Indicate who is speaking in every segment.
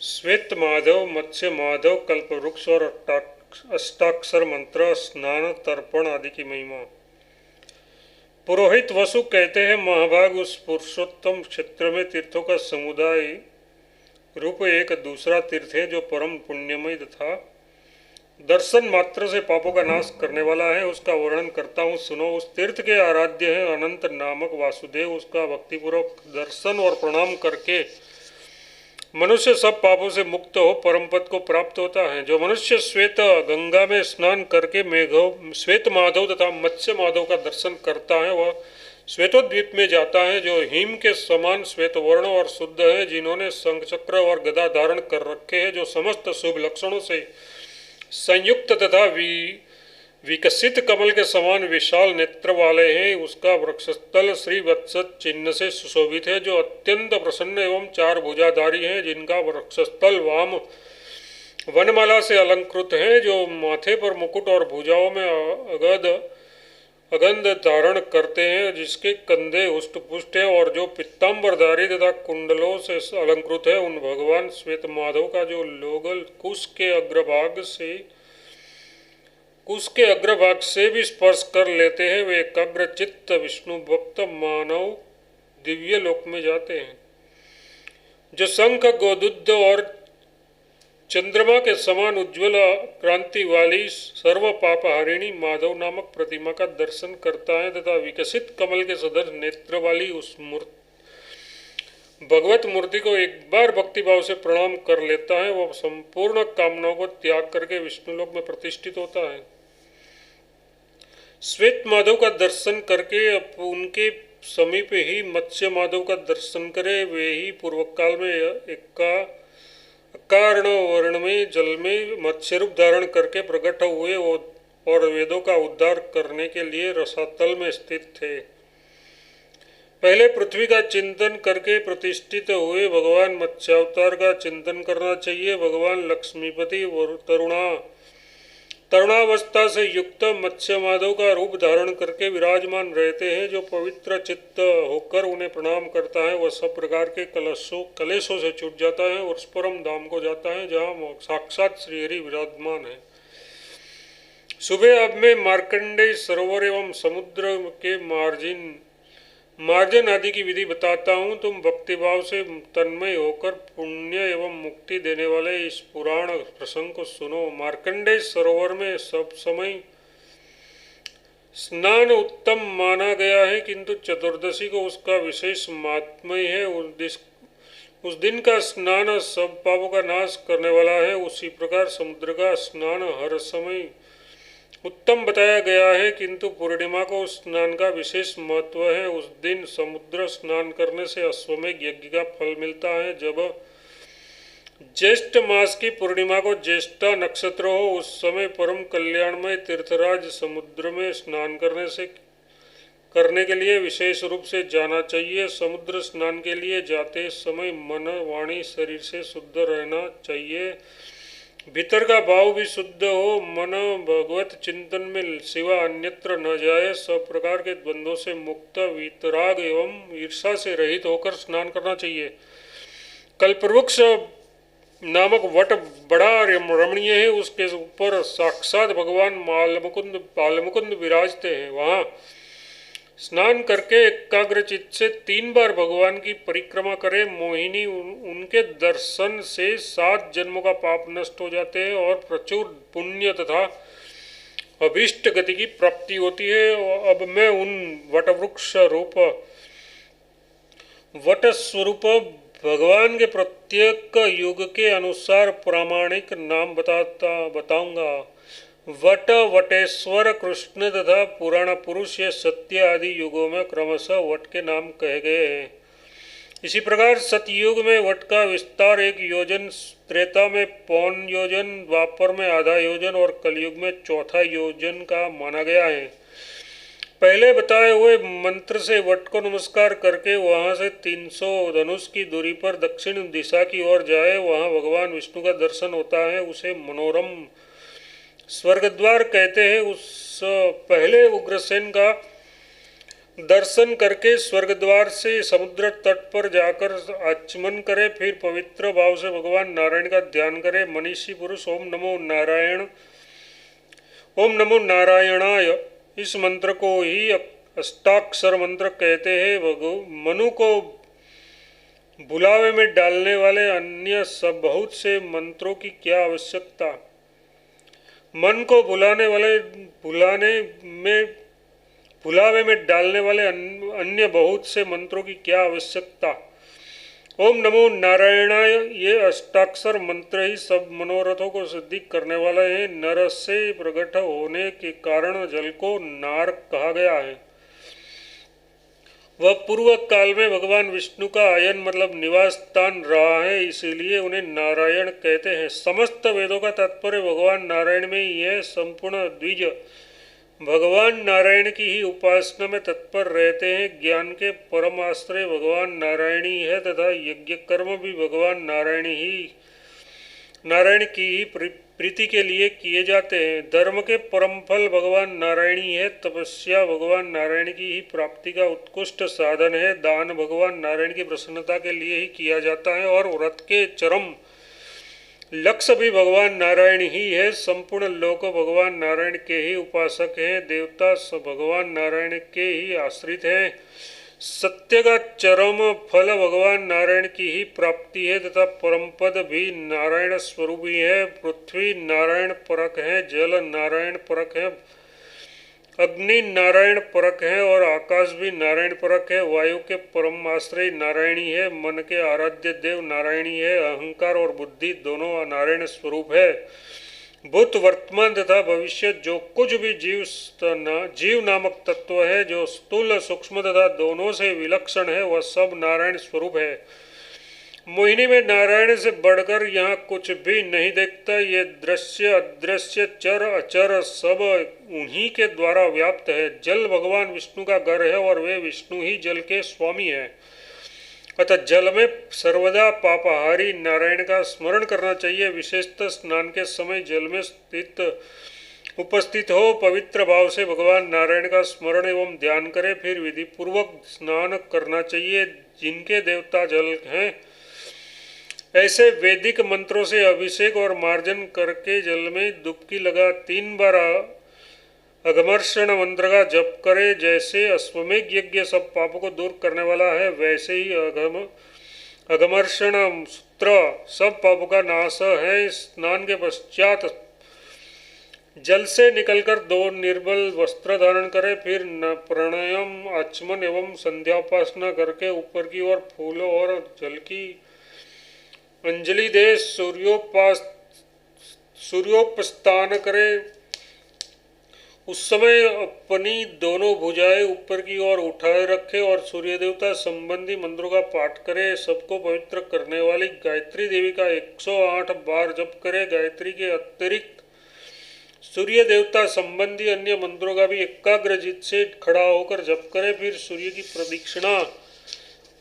Speaker 1: श्वेत माधव, मत्स्य माधव, कल्पवृक्ष और अष्टाक्षर मंत्र, स्नान, तर्पण आदि की महिमा। पुरोहित वसु कहते हैं, महाभाग उस पुरुषोत्तम क्षेत्र में तीर्थों का समुदाय रूप एक दूसरा तीर्थ है जो परम पुण्यमय तथा दर्शन मात्र से पापों का नाश करने वाला है। उसका वर्णन करता हूँ, सुनो। उस तीर्थ के आराध्य है अनंत नामक वासुदेव। उसका भक्तिपूर्वक दर्शन और प्रणाम करके मनुष्य सब पापों से मुक्त हो परम पद को प्राप्त होता है। जो मनुष्य श्वेत गंगा में स्नान करके श्वेत माधव तथा मत्स्य माधव का दर्शन करता है वह श्वेतोद्वीप में जाता है, जो हिम के समान श्वेत वर्ण और शुद्ध है, जिन्होंने शंख चक्र और गदा धारण कर रखे हैं, जो समस्त शुभ लक्षणों से संयुक्त तथा विकसित कमल के समान विशाल नेत्र वाले हैं। उसका वक्षस्थल श्री वत्स चिन्ह से सुशोभित है, जो अत्यंत प्रसन्न एवं चार भुजाधारी हैं, जिनका वक्षस्थल वाम वनमाला से अलंकृत है, जो माथे पर मुकुट और भुजाओं में अगंध धारण करते हैं, जिसके कंधे हुष्ट-पुष्ट है और जो पीताम्बरधारी तथा कुंडलों से अलंकृत है। उन भगवान श्वेत माधव का जो लोग कुश के अग्रभाग से भी स्पर्श कर लेते हैं, वे एकाग्र चित्त विष्णु भक्त मानव दिव्य लोक में जाते हैं। जो शंख, गोदुद्ध और चंद्रमा के समान उज्ज्वल क्रांति वाली सर्व पापहारिणी माधव नामक प्रतिमा का दर्शन करता है तथा विकसित कमल के सदृश नेत्र वाली उस भगवत मूर्ति को एक बार भक्तिभाव से प्रणाम कर लेता है, वह संपूर्ण कामनाओं को त्याग करके विष्णुलोक में प्रतिष्ठित होता है। श्वेत माधव का दर्शन करके उनके समीप ही मत्स्य माधव का दर्शन करे। वे ही पूर्व काल में कारण वर्ण में जल में मत्स्य रूप धारण करके प्रकट हुए और वेदों का उद्धार करने के लिए रसातल में स्थित थे। पहले पृथ्वी का चिंतन करके प्रतिष्ठित हुए भगवान मत्स्यावतार का चिंतन करना चाहिए। भगवान लक्ष्मीपति और तरुणावस्था से युक्त मत्स्य माधव का रूप धारण करके विराजमान रहते हैं। जो पवित्र चित्त होकर उन्हें प्रणाम करता है वह सब प्रकार के कलेशों से छूट जाता है और परम धाम को जाता है, जहाँ साक्षात श्रीहरि विराजमान है। सुबह अब मैं मार्कंडेय सरोवर एवं समुद्र के मार्जन आदि की विधि बताता हूँ। तुम भक्तिभाव से तन्मय होकर पुण्य एवं मुक्ति देने वाले इस पुराण प्रसंग को सुनो। मार्कंडेय सरोवर में सब समय स्नान उत्तम माना गया है, किंतु चतुर्दशी को उसका विशेष महात्म्य है। उस दिन का स्नान सब पापों का नाश करने वाला है। उसी प्रकार समुद्र का स्नान हर समय उत्तम बताया गया है, किंतु पूर्णिमा को स्नान का विशेष महत्व है। उस दिन समुद्र स्नान करने से अश्वमेध यज्ञ का फल मिलता है। जब ज्येष्ठ मास की पूर्णिमा को ज्येष्ठा नक्षत्र हो, उस समय परम कल्याणमय तीर्थराज समुद्र में स्नान करने के लिए विशेष रूप से जाना चाहिए। समुद्र स्नान के लिए जाते समय मन, वाणी, शरीर से शुद्ध रहना चाहिए। भीतर का भाव भी शुद्ध हो, मन भगवत चिंतन में सिवा अन्यत्र न जाए। सब प्रकार के द्वंद्वों से मुक्त, वीतराग एवं ईर्षा से रहित होकर स्नान करना चाहिए। कल्पवृक्ष नामक वट बड़ा रमणीय है, उसके ऊपर साक्षात भगवान बालमुकुंद विराजते हैं। वहाँ स्नान करके एकाग्रचित्त से 3 बार भगवान की परिक्रमा करे। मोहिनी उनके दर्शन से 7 जन्मों का पाप नष्ट हो जाते हैं और प्रचुर पुण्य तथा अभीष्ट गति की प्राप्ति होती है। अब मैं उन वट स्वरूप भगवान के प्रत्येक युग के अनुसार प्रामाणिक नाम बताऊंगा। वट, वटेश्वर, कृष्ण तथा पुराण पुरुष ये सत्य आदि युगों में क्रमशः वट के नाम कहे गए हैं। इसी प्रकार सतयुग में वट का विस्तार 1 योजन, त्रेता में पौन योजन, द्वापर में आधा योजन और कलयुग में चौथा योजन का माना गया है। पहले बताए हुए मंत्र से वट को नमस्कार करके वहां से 300 धनुष की दूरी पर दक्षिण दिशा की ओर जाए। वहां भगवान विष्णु का दर्शन होता है। उसे मनोरम स्वर्गद्वार कहते हैं। उस पहले उग्रसेन का दर्शन करके स्वर्ग द्वार से समुद्र तट पर जाकर आचमन करे, फिर पवित्र भाव से भगवान नारायण का ध्यान करे। मनीषी पुरुष ओम नमो नारायण, ओम नमो नारायणाय, इस मंत्र को ही अष्टाक्षर मंत्र कहते हैं। मनु को बुलावे में डालने वाले अन्य सब बहुत से मंत्रों की क्या आवश्यकता। मन को बुलावे में डालने वाले अन्य बहुत से मंत्रों की क्या आवश्यकता। ओम नमो नारायणाय, ये अष्टाक्षर मंत्र ही सब मनोरथों को सिद्धि करने वाला है। नर से प्रकट होने के कारण जल को नार कहा गया है। वह पूर्व काल में भगवान विष्णु का आयन मतलब निवास स्थान रहा है, इसीलिए उन्हें नारायण कहते हैं। समस्त वेदों का तात्पर्य भगवान नारायण में ही है। संपूर्ण द्विज भगवान नारायण की ही उपासना में तत्पर रहते हैं। ज्ञान के परम आश्रय भगवान नारायण ही है तथा यज्ञ कर्म भी भगवान नारायण की ही प्रीति के लिए किए जाते हैं। धर्म के परम फल भगवान नारायण ही है। तपस्या भगवान नारायण की ही प्राप्ति का उत्कृष्ट साधन है। दान भगवान नारायण की प्रसन्नता के लिए ही किया जाता है और व्रत के चरम लक्ष्य भी भगवान नारायण ही है। संपूर्ण लोक भगवान नारायण के ही उपासक हैं। देवता सब भगवान नारायण के ही आश्रित हैं। सत्य का चरम फल भगवान नारायण की ही प्राप्ति है तथा परम पद भी नारायण स्वरूप ही है। पृथ्वी नारायण परक है, जल नारायण परक है, अग्नि नारायण परक है और आकाश भी नारायण परक है। वायु के परम आश्रय नारायणी है। मन के आराध्य देव नारायणी है। अहंकार और बुद्धि दोनों नारायण स्वरूप है। भूत वर्तमान तथा भविष्य जो कुछ भी जीव नामक तत्व है, जो स्थूल सूक्ष्म तथा दोनों से विलक्षण है, वह सब नारायण स्वरूप है। मोहिनी में नारायण से बढ़कर यहाँ कुछ भी नहीं देखता। ये दृश्य अदृश्य चर अचर सब उन्हीं के द्वारा व्याप्त है। जल भगवान विष्णु का घर है और वे विष्णु ही जल के स्वामी हैं। अतः जल में सर्वदा पापहारी नारायण का स्मरण करना चाहिए। विशेषतः स्नान के समय जल में उपस्थित हो पवित्र भाव से भगवान नारायण का स्मरण एवं ध्यान करें, फिर विधि पूर्वक स्नान करना चाहिए। जिनके देवता जल हैं, ऐसे वैदिक मंत्रों से अभिषेक और मार्जन करके जल में डुबकी लगा 3 बार अघमर्षण मंत्र का जप करे। जैसे अश्वमेघ यज्ञ सब पापों को दूर करने वाला है, वैसे ही अघमर्षण सूत्र सब पापों का नाश है। स्नान के पश्चात जल से निकलकर 2 निर्मल वस्त्र धारण करे, फिर प्राणायाम आचमन एवं संध्याउपासना करके ऊपर की ओर फूलों और जल की अंजलि दे सूर्योपस्थान करे। उस समय अपनी दोनों भुजाएं ऊपर की ओर उठाए रखे और सूर्य देवता संबंधी मंत्रों का पाठ करे। सबको पवित्र करने वाली गायत्री देवी का 108 बार जप करे। गायत्री के अतिरिक्त सूर्य देवता संबंधी अन्य मंत्रों का भी एकाग्रचित से खड़ा होकर जप करे। फिर सूर्य की प्रदक्षिणा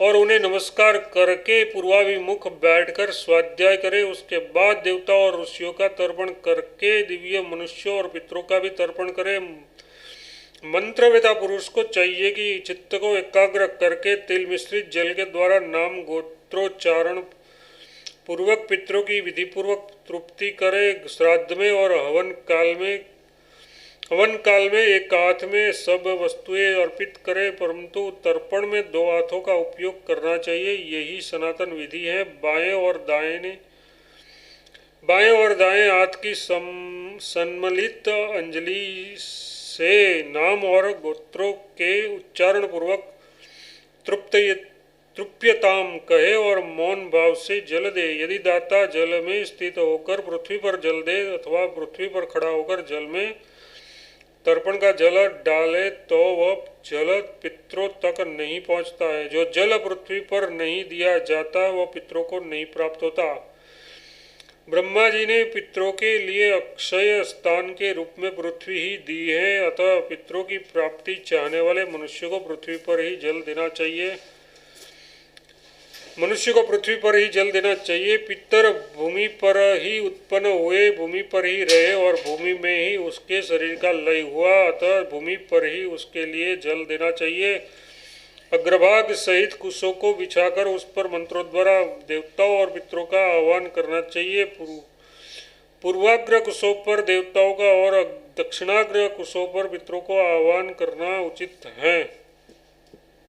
Speaker 1: और उन्हें नमस्कार करके पूर्वाभिमुख बैठकर स्वाध्याय करे। उसके बाद देवता और ऋषियों का तर्पण करके दिव्य मनुष्यों और पितरों का भी तर्पण करे। मंत्रवेता पुरुष को चाहिए कि चित्त को एकाग्र करके तिल मिश्रित जल के द्वारा नाम गोत्रोच्चारण पूर्वक पितरों की विधि पूर्वक तृप्ति करे। श्राद्ध में और हवन काल में एक हाथ में सब वस्तुएं अर्पित करें, परंतु तर्पण में 2 हाथों का उपयोग करना चाहिए। यही सनातन विधि है। बाएं और दाएं हाथ की सम्मिलित अंजलि से नाम और गोत्रों के उच्चारण पूर्वक तृप्यताम कहे और मौन भाव से जल दे। यदि दाता जल में स्थित होकर पृथ्वी पर जल दे अथवा पृथ्वी पर खड़ा होकर जल में तर्पण का जल डाले तो वह जल पितरों तक नहीं पहुंचता है। जो जल पृथ्वी पर नहीं दिया जाता वह पितरों को नहीं प्राप्त होता। ब्रह्मा जी ने पितरों के लिए अक्षय स्थान के रूप में पृथ्वी ही दी है। अतः पितरों की प्राप्ति चाहने वाले मनुष्य को पृथ्वी पर ही जल देना चाहिए। मनुष्य को पृथ्वी पर ही जल देना चाहिए। पितर भूमि पर ही उत्पन्न हुए, भूमि पर ही रहे और भूमि में ही उसके शरीर का लय हुआ, अतः भूमि पर ही उसके लिए जल देना चाहिए। अग्रभाग सहित कुशों को बिछाकर उस पर मंत्रों द्वारा देवताओं और पितरों का आह्वान करना चाहिए। पूर्वाग्र कुशों पर देवताओं का और दक्षिणाग्र कुशों पर पितरों को आह्वान करना उचित है।